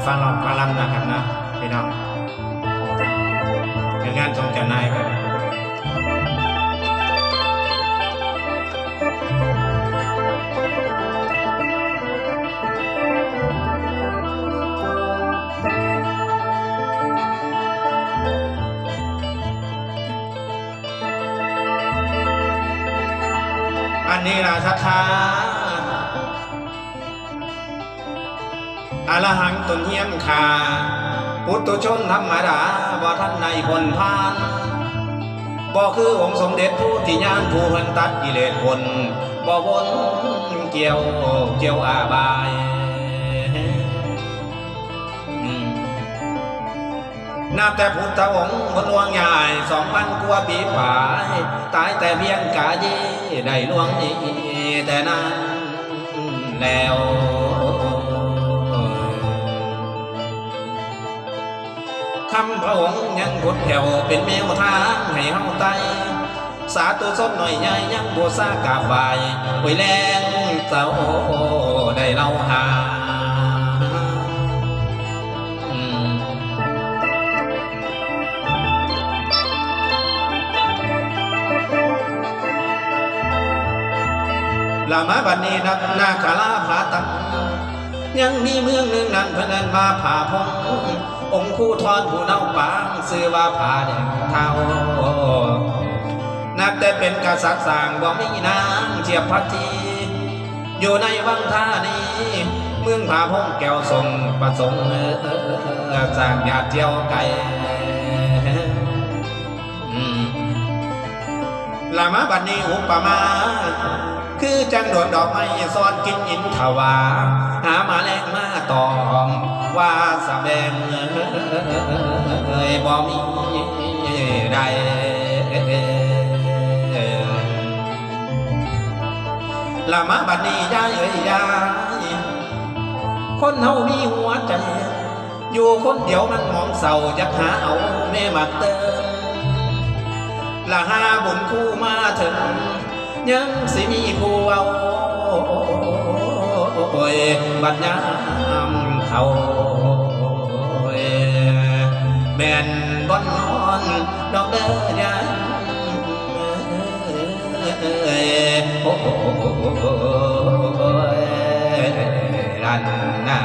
ฟังลองฟังลำนะครับนะพี่น้องเป็นงานทรงเจ้านายครับอันนี้ล่ะศรัทธาอรหังตนเฮียมขาปุตุชนธรรมดาบ่ท่านในผลพานบ่คือองค์สมเด็จผู้ที่ญาณผู้เพิ่นตัดกิเลสผลบ่วนเกี่ยวอาบายนับแต่พุทธองค์บนลวงใหญ่2,000 กว่าปีฝ่ายตายแต่เพียงกายีได้ลวงนี้แต่นั้นแล้วคำพระองค์ยังกดแผ่วเป็นแมวทางให้เฮาไตสาธุสดหน่อยใหญ่ยังบัวซากาบายไว้แรงเจ้าได้เล่าหาลามาบัดนี้นักนาคาลาผาตังยังมีเมืองหนึ่งนั้นพนันมาผ่าพงองค์คู่ทอนผู้เน่าปางซื้อว่าผ่าแดงเท่านักแต่เป็นกษัตริย์สร้างบ่มีนางเจียบพักทีอยู่ในวังท่านี้เมืองผ่าพงแก้วทรงประสงค์สร้างญาติเที่ยวไกลลามาบัดนี้อุปมาคือจังโดดดอกไม้ซ้อนกินอินทวาหามาแรงมาตอมว่าสะแบงบ่มีใดละมาบัดนี้ยายยายคนเฮามีหัวใจอยู่คนเดียวมันมองเศร้าอยากหาเอาแม่มาเติมละหาบุญคู่มาถึงยังสิมีผู้เอาบัดยามเขาแม่นบ่นอนดอกเด้อยามลันนา